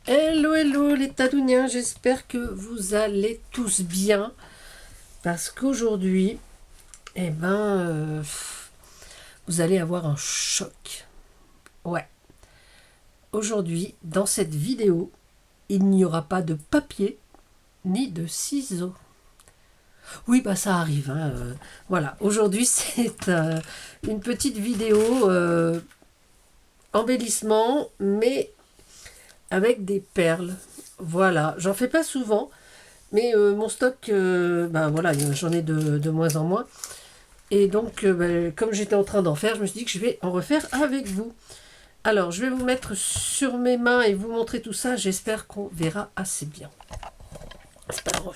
Hello, hello les Tadouniens, j'espère que vous allez tous bien parce qu'aujourd'hui, eh ben, vous allez avoir un choc. Ouais, aujourd'hui, dans cette vidéo, il n'y aura pas de papier ni de ciseaux. Oui, bah ça arrive, hein, voilà, aujourd'hui c'est une petite vidéo embellissement, mais avec des perles. Voilà, j'en fais pas souvent. Mais mon stock, ben voilà, j'en ai de moins en moins. Et donc, ben, comme j'étais en train d'en faire, je me suis dit que je vais en refaire avec vous. Alors, je vais vous mettre sur mes mains et vous montrer tout ça. J'espère qu'on verra assez bien. C'est pas drôle.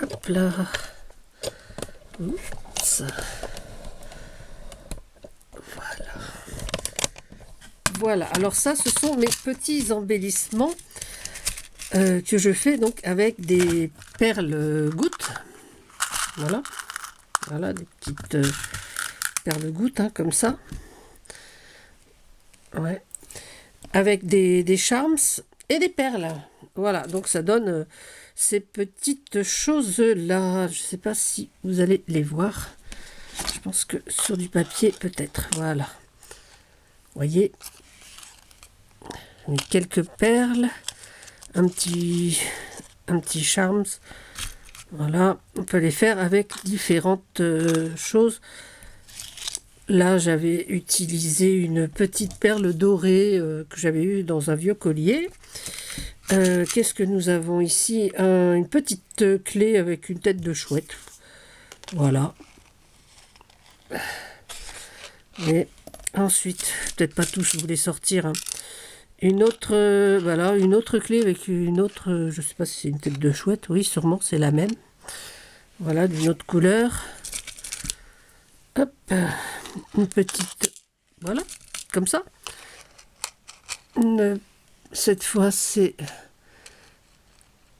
Hop là. Oups. Voilà. Voilà. Alors ça, ce sont mes petits embellissements que je fais donc avec des perles gouttes. Voilà. Voilà, des petites perles gouttes, hein, comme ça. Ouais. Avec des charms et des perles. Voilà, donc ça donne ces petites choses-là. Je ne sais pas si vous allez les voir. Je pense que sur du papier, peut-être. Voilà. Vous voyez, quelques perles, un petit charms. Voilà, on peut les faire avec différentes choses. Là, j'avais utilisé une petite perle dorée que j'avais eue dans un vieux collier. Qu'est-ce que nous avons ici? Une petite clé avec une tête de chouette. Voilà. Et ensuite, peut-être pas tous, je voulais sortir. Hein. Une autre, voilà, une autre clé avec une autre, je sais pas si c'est une tête de chouette. Oui, sûrement, c'est la même. Voilà, d'une autre couleur. Hop, une petite, voilà, comme ça. Cette fois, c'est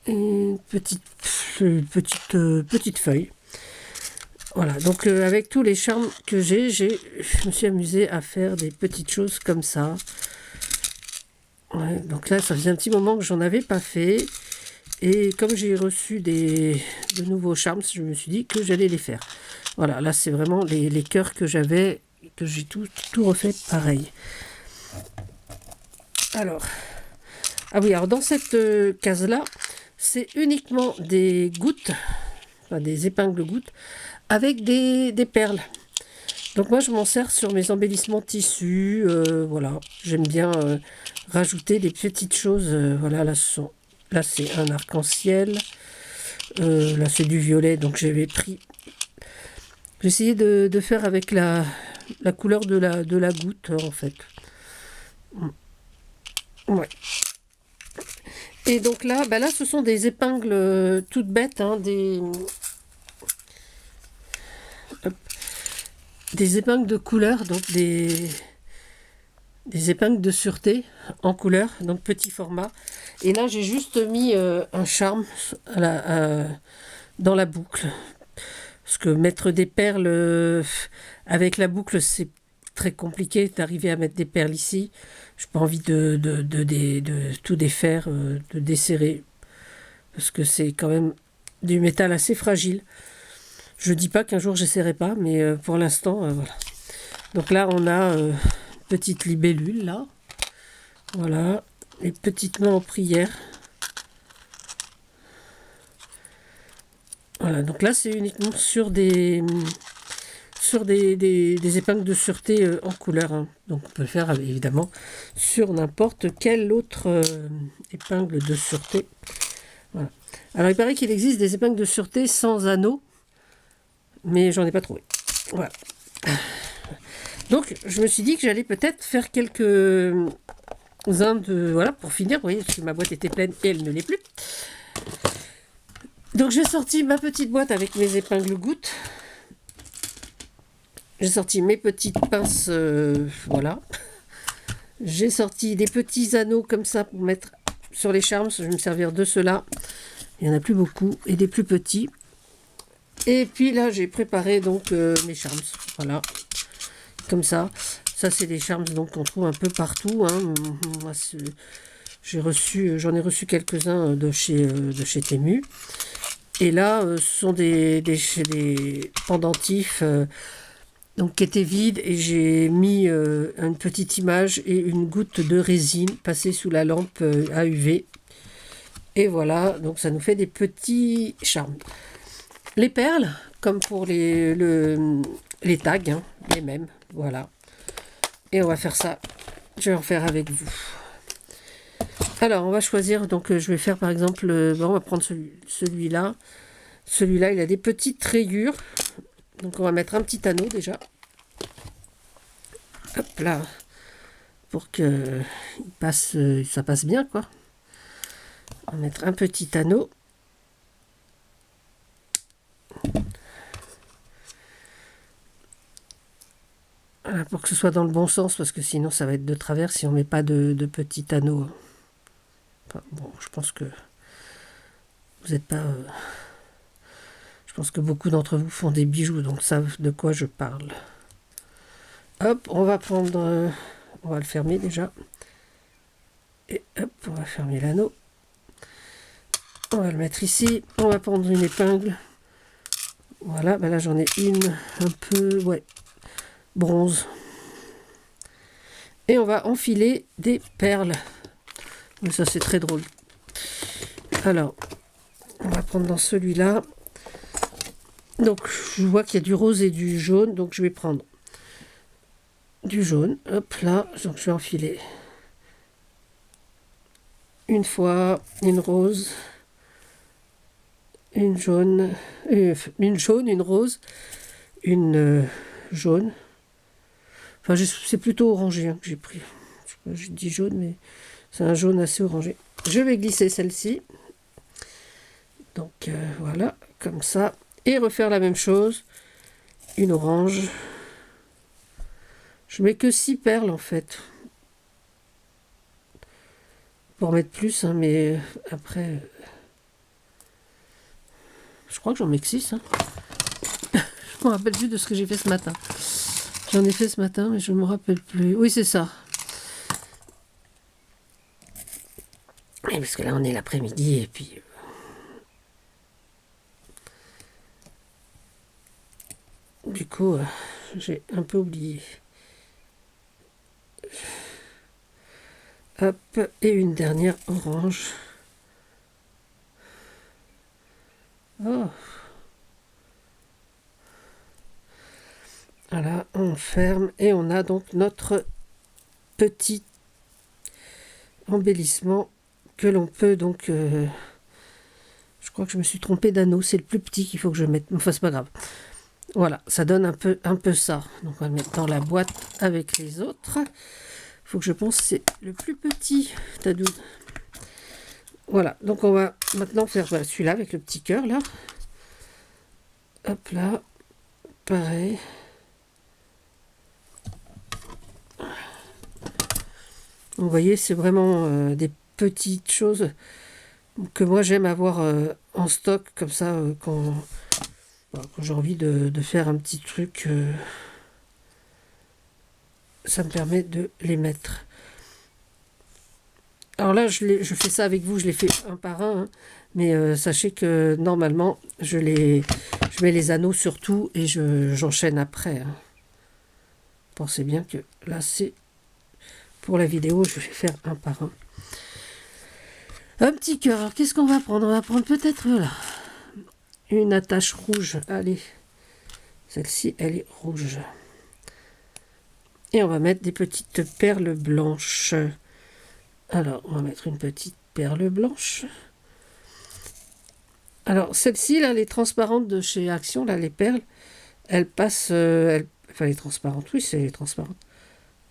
une petite feuille. Voilà, donc avec tous les charmes que je me suis amusée à faire des petites choses comme ça. Ouais, donc là, ça faisait un petit moment que j'en avais pas fait. Et comme j'ai reçu de nouveaux charms, je me suis dit que j'allais les faire. Voilà, là, c'est vraiment les cœurs que j'avais, que j'ai tout refait pareil. Alors, ah oui, alors dans cette case-là, c'est uniquement des gouttes, enfin des épingles gouttes, avec des perles. Donc moi, je m'en sers sur mes embellissements tissus. Voilà, j'aime bien rajouter des petites choses. Voilà, là, c'est un arc-en-ciel. Là, c'est du violet, donc j'avais pris... J'ai essayé de faire avec la couleur de la goutte, en fait. Ouais. Et donc là, bah là, ce sont des épingles toutes bêtes, hein, des épingles de couleur, donc des épingles de sûreté en couleur, donc petit format. Et là, j'ai juste mis un charme dans la boucle. Parce que mettre des perles avec la boucle, c'est très compliqué d'arriver à mettre des perles ici. Je n'ai pas envie de tout défaire, de desserrer. Parce que c'est quand même du métal assez fragile. Je dis pas qu'un jour j'essaierai pas, mais pour l'instant, voilà. Donc là, on a petite libellule, là. Voilà. Les petites mains en prière. Voilà, donc là, c'est uniquement sur des épingles de sûreté en couleur. Hein. Donc on peut le faire évidemment sur n'importe quelle autre épingle de sûreté. Voilà. Alors il paraît qu'il existe des épingles de sûreté sans anneaux, mais j'en ai pas trouvé. Voilà. Donc je me suis dit que j'allais peut-être faire quelques-uns de... Voilà, pour finir, vous voyez, parce que ma boîte était pleine et elle ne l'est plus. Donc j'ai sorti ma petite boîte avec mes épingles gouttes. J'ai sorti mes petites pinces, voilà. J'ai sorti des petits anneaux comme ça pour mettre sur les charms. Je vais me servir de ceux-là. Il n'y en a plus beaucoup. Et des plus petits. Et puis là, j'ai préparé donc mes charms. Voilà. Comme ça. Ça, c'est des charms donc qu'on trouve un peu partout. Hein. Moi, J'en ai reçu quelques-uns de chez Temu. Et là, ce sont des pendentifs donc, qui étaient vides. Et j'ai mis une petite image et une goutte de résine passée sous la lampe à UV. Et voilà, donc ça nous fait des petits charmes. Les perles, comme pour les tags, hein, les mêmes. Voilà. Et on va faire ça. Je vais en faire avec vous. Alors, on va choisir. Donc, je vais faire par exemple. On va prendre celui-là. Celui-là, il a des petites rayures. Donc, on va mettre un petit anneau déjà. Hop là. Pour que ça passe bien, quoi. On va mettre un petit anneau. Voilà, pour que ce soit dans le bon sens, parce que sinon ça va être de travers si on met pas de petit anneau. Enfin, bon, je pense que vous n'êtes pas... je pense que beaucoup d'entre vous font des bijoux, donc savent de quoi je parle. Hop, on va prendre... on va le fermer déjà. Et hop, on va fermer l'anneau. On va le mettre ici. On va prendre une épingle. Voilà, ben là j'en ai une un peu... ouais, bronze. Et on va enfiler des perles. Mais ça c'est très drôle. Alors, on va prendre dans celui-là. Donc, je vois qu'il y a du rose et du jaune. Donc, je vais prendre du jaune. Hop là. Donc, je vais enfiler une fois, une rose, une jaune, une rose, une jaune. Enfin, c'est plutôt orangé hein, que j'ai pris. Je dis jaune, mais c'est un jaune assez orangé. Je vais glisser celle-ci. Donc, voilà, comme ça. Et refaire la même chose. Une orange. Je mets que 6 perles en fait. Pour mettre plus, hein, mais après... je crois que j'en mets que 6. Hein. Je me rappelle plus de ce que j'ai fait ce matin. J'en ai fait ce matin, mais je me rappelle plus. Oui, c'est ça. Et parce que là, on est l'après-midi, et puis... du coup, j'ai un peu oublié. Hop, et une dernière orange. Oh. Voilà, on ferme et on a donc notre petit embellissement que l'on peut donc... je crois que je me suis trompée d'anneau, c'est le plus petit qu'il faut que je mette. Enfin, c'est pas grave. Voilà, ça donne un peu ça. Donc on va le mettre dans la boîte avec les autres. Il faut que je pense que c'est le plus petit, Tadou. Voilà, donc on va maintenant faire celui-là avec le petit cœur là. Hop là, pareil. Vous voyez, c'est vraiment des petites choses que moi j'aime avoir en stock comme ça quand j'ai envie de faire un petit truc. Ça me permet de les mettre. Alors là, je fais ça avec vous, je les fais un par un, hein, mais sachez que normalement, je mets les anneaux sur tout et j'enchaîne après. Hein. Pensez bien que là, c'est pour la vidéo, je vais faire un par un. Un petit cœur. Alors, qu'est-ce qu'on va prendre? On va prendre peut-être là une attache rouge. Allez, celle-ci, elle est rouge. Et on va mettre des petites perles blanches. Alors, on va mettre une petite perle blanche. Alors, celle-ci, là, les transparentes de chez Action, là, les perles, elles passent... enfin, les transparentes, oui, c'est les transparentes.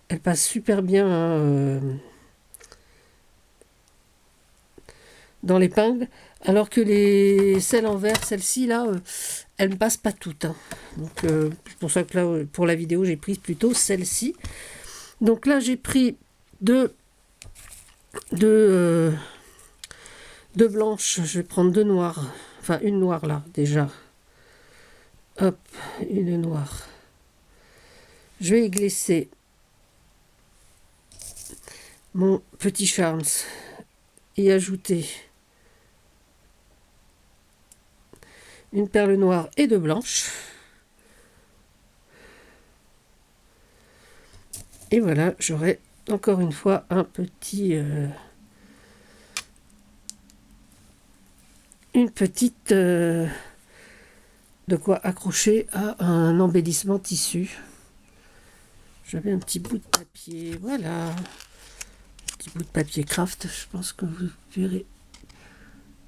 Elles passent super bien hein, dans l'épingle, alors que celles en verre, celles-ci, là, elles ne passent pas toutes. Hein. Donc, c'est pour ça que là, pour la vidéo, j'ai pris plutôt celle-ci. Donc là, j'ai pris deux blanches, je vais prendre deux noires, enfin une noire là déjà, hop, une noire, je vais y glisser mon petit Charms y ajouter une perle noire et deux blanches. Et voilà, j'aurai encore une fois un petit... une petite... de quoi accrocher à un embellissement tissu. J'avais un petit bout de papier, voilà. Un petit bout de papier craft, je pense que vous verrez.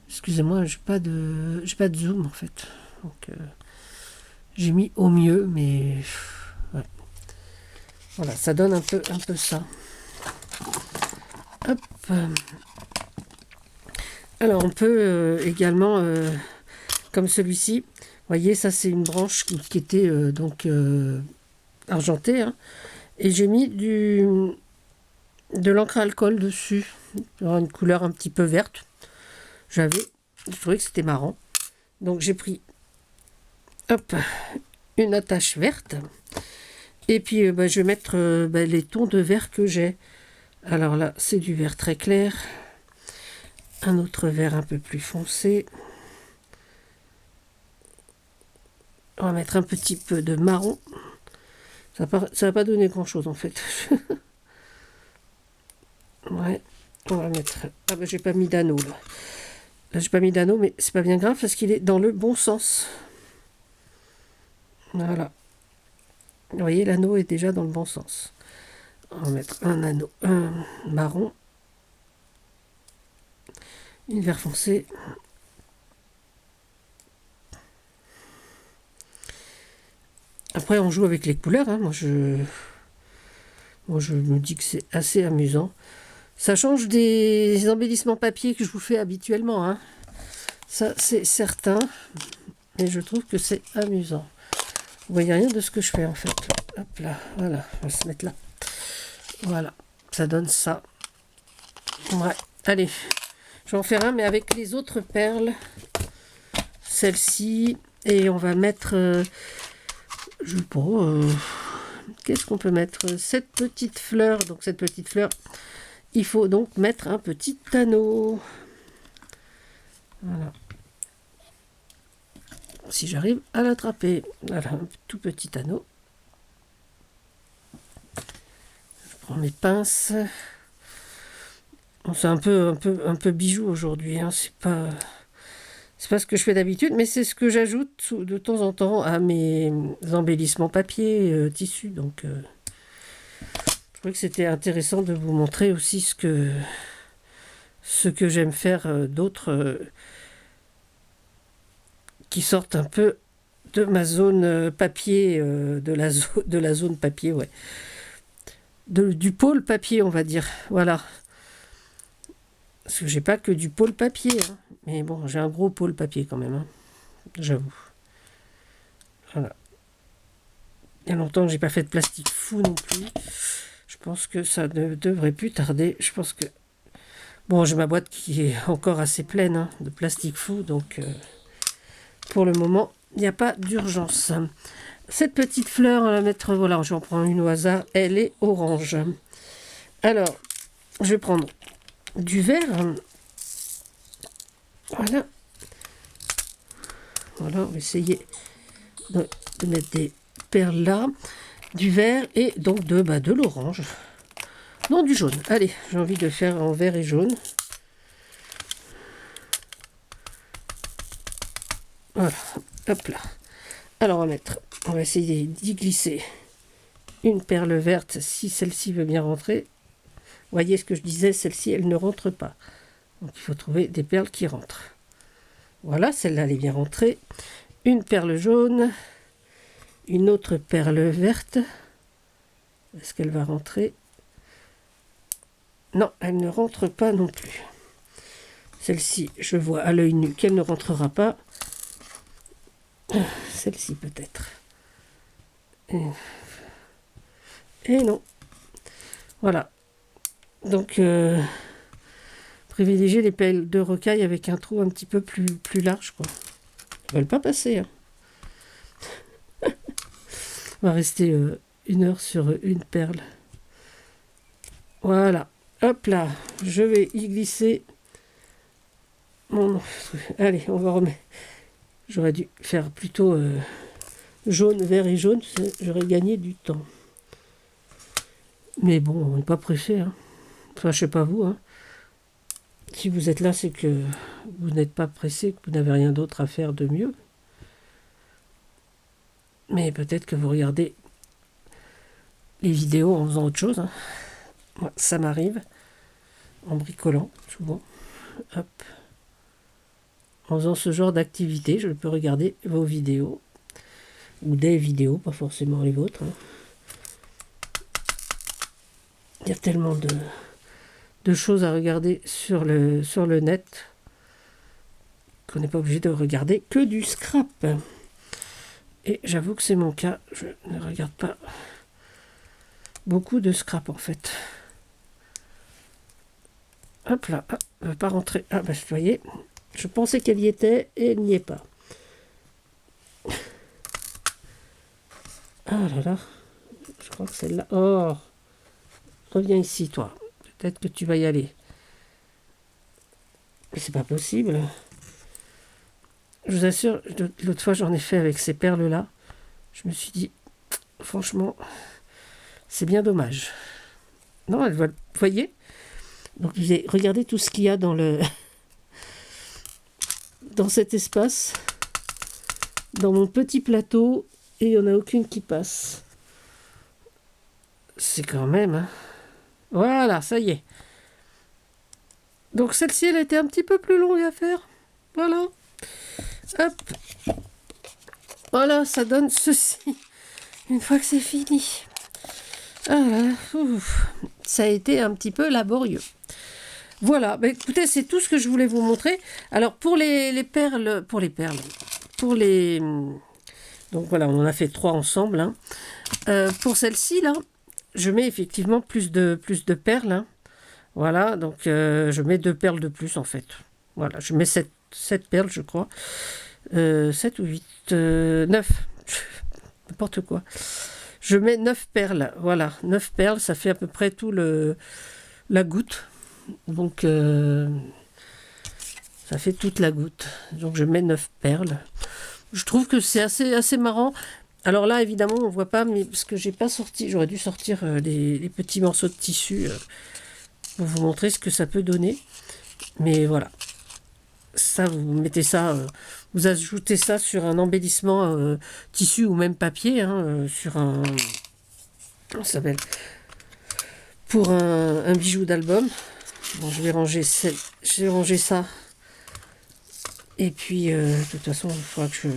Excusez-moi, j'ai pas de zoom en fait. Donc j'ai mis au mieux, mais ouais. Voilà, ça donne un peu ça. Hop. Alors on peut également, comme celui-ci, vous voyez, ça c'est une branche qui était donc argentée, hein, et j'ai mis de l'encre à alcool dessus, une couleur un petit peu verte. Je trouvais que c'était marrant, donc j'ai pris, hop, une attache verte, et puis je vais mettre les tons de vert que j'ai. Alors là, c'est du vert très clair, un autre vert un peu plus foncé. On va mettre un petit peu de marron. Ça va pas donner grand chose en fait. Ouais, on va mettre. Ah ben j'ai pas mis d'anneau là. Là j'ai pas mis d'anneau, mais c'est pas bien grave parce qu'il est dans le bon sens. Voilà. Vous voyez, l'anneau est déjà dans le bon sens. On va mettre un anneau, un marron, une vert foncé. Après, on joue avec les couleurs. Hein. Moi, je me dis que c'est assez amusant. Ça change des embellissements papier que je vous fais habituellement. Hein. Ça, c'est certain. Et je trouve que c'est amusant. Vous voyez rien de ce que je fais en fait. Hop là, voilà. On va se mettre là. Voilà. Ça donne ça. Ouais. Allez. Je vais en faire un, mais avec les autres perles. Celle-ci. Et on va mettre... je sais pas... qu'est-ce qu'on peut mettre? Cette petite fleur. Donc cette petite fleur, il faut donc mettre un petit anneau. Voilà. Si j'arrive à l'attraper. Voilà, un tout petit anneau. Je prends mes pinces. Bon, c'est un peu bijou aujourd'hui. Hein. C'est pas ce que je fais d'habitude, mais c'est ce que j'ajoute de temps en temps à mes embellissements papier, tissu. Donc, je trouvais que c'était intéressant de vous montrer aussi ce que j'aime faire d'autres qui sortent un peu de ma zone papier, de la zone papier, ouais. Du pôle papier, on va dire. Voilà. Parce que j'ai pas que du pôle papier. Hein. Mais bon, j'ai un gros pôle papier quand même. Hein. J'avoue. Voilà. Il y a longtemps que j'ai pas fait de plastique fou non plus. Je pense que ça ne devrait plus tarder. Je pense que... Bon, j'ai ma boîte qui est encore assez pleine hein, de plastique fou. Donc, pour le moment, il n'y a pas d'urgence. Cette petite fleur, on va mettre... Voilà, j'en prends une au hasard. Elle est orange. Alors, je vais prendre du vert. Voilà. Voilà, on va essayer de mettre des perles là. Du vert et donc de l'orange. Non, du jaune. Allez, j'ai envie de faire en vert et jaune. Voilà, hop là. Alors on va essayer d'y glisser une perle verte si celle-ci veut bien rentrer. Vous voyez ce que je disais, celle-ci elle ne rentre pas. Donc il faut trouver des perles qui rentrent. Voilà, celle-là elle est bien rentrée. Une perle jaune, une autre perle verte. Est-ce qu'elle va rentrer? Non, elle ne rentre pas non plus. Celle-ci, je vois à l'œil nu qu'elle ne rentrera pas. Celle-ci peut-être. Et non. Voilà. Donc, privilégier les pelles de rocaille avec un trou un petit peu plus large, quoi. Ils ne veulent pas passer. Hein. On va rester 1 heure sur une perle. Voilà. Hop là. Je vais y glisser Bon, allez, on va remettre. J'aurais dû faire plutôt jaune, vert et jaune, j'aurais gagné du temps. Mais bon, on n'est pas pressé, hein. Enfin, je sais pas vous, hein. Si vous êtes là, c'est que vous n'êtes pas pressé, que vous n'avez rien d'autre à faire de mieux. Mais peut-être que vous regardez les vidéos en faisant autre chose, hein. Moi, ça m'arrive, en bricolant, souvent. Hop. En faisant ce genre d'activité, je peux regarder vos vidéos. Ou des vidéos, pas forcément les vôtres, hein. Il y a tellement de choses à regarder sur le net qu'on n'est pas obligé de regarder que du scrap. Et j'avoue que c'est mon cas, je ne regarde pas beaucoup de scrap en fait. Hop là, ah, elle ne veut pas rentrer. Ah bah vous voyez, je pensais qu'elle y était et elle n'y est pas. Ah là là, je crois que celle-là. Oh, reviens ici toi, peut-être que tu vas y aller. Mais c'est pas possible. Je vous assure, l'autre fois j'en ai fait avec ces perles-là. Je me suis dit, franchement, c'est bien dommage. Non, elle va, vous voyez. Donc regardez tout ce qu'il y a dans dans cet espace, dans mon petit plateau, et il n'y en a aucune qui passe. C'est quand même, hein. Voilà, ça y est. Donc celle-ci, elle a été un petit peu plus longue à faire. Voilà. Hop. Voilà, ça donne ceci. Une fois que c'est fini. Ah là là, ouf. Ça a été un petit peu laborieux. Voilà, bah écoutez, c'est tout ce que je voulais vous montrer. Alors pour les perles, pour les... Donc voilà, on en a fait 3 ensemble, hein. Pour celle-ci, là, je mets effectivement plus de perles, hein. Voilà, donc je mets 2 perles de plus en fait. Voilà, je mets 7 perles, je crois. 7 ou 8, 9. N'importe quoi. Je mets 9 perles, voilà. 9 perles, ça fait à peu près tout la goutte. Donc, ça fait toute la goutte. Donc, je mets 9 perles. Je trouve que c'est assez marrant. Alors là, évidemment, on ne voit pas, mais parce que j'ai pas sorti, j'aurais dû sortir les petits morceaux de tissu pour vous montrer ce que ça peut donner. Mais voilà. Ça, vous mettez ça, vous ajoutez ça sur un embellissement tissu ou même papier, hein, sur un... Comment ça s'appelle? Pour un bijou d'album. Bon, je vais ranger ça. Et puis, de toute façon, il faudra que je...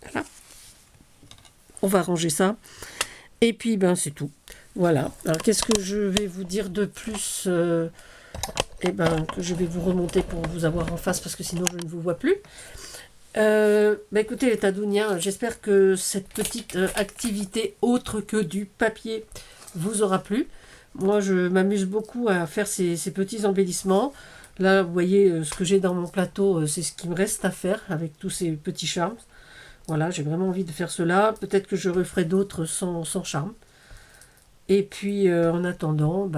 Voilà. On va ranger ça. Et puis, ben, c'est tout. Voilà. Alors, qu'est-ce que je vais vous dire de plus eh ben, que je vais vous remonter pour vous avoir en face, parce que sinon, je ne vous vois plus. Écoutez, les Tadouniens, j'espère que cette petite activité autre que du papier vous aura plu. Moi, je m'amuse beaucoup à faire ces petits embellissements. Là, vous voyez, ce que j'ai dans mon plateau, c'est ce qui me reste à faire avec tous ces petits charmes. Voilà, j'ai vraiment envie de faire cela. Peut-être que je referai d'autres sans charme. Et puis, en attendant,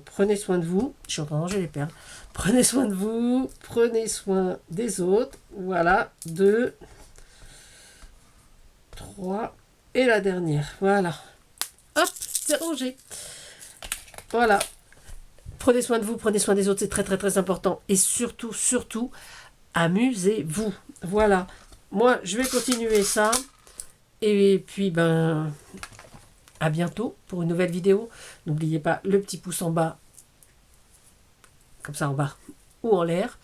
prenez soin de vous. Je suis en train de ranger les perles. Prenez soin de vous, prenez soin des autres. Voilà, 2, 3 et la dernière. Voilà. Hop, c'est rangé. Voilà. Prenez soin de vous, prenez soin des autres, c'est très très très important. Et surtout, surtout, amusez-vous. Voilà. Moi, je vais continuer ça. Et puis, à bientôt pour une nouvelle vidéo. N'oubliez pas le petit pouce en bas, comme ça en bas ou en l'air,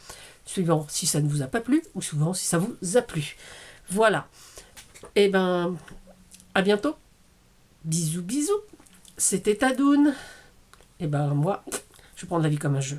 suivant si ça ne vous a pas plu ou suivant si ça vous a plu. Voilà. Et à bientôt. Bisous bisous. C'était Tadoun. Et moi, je prends la vie comme un jeu.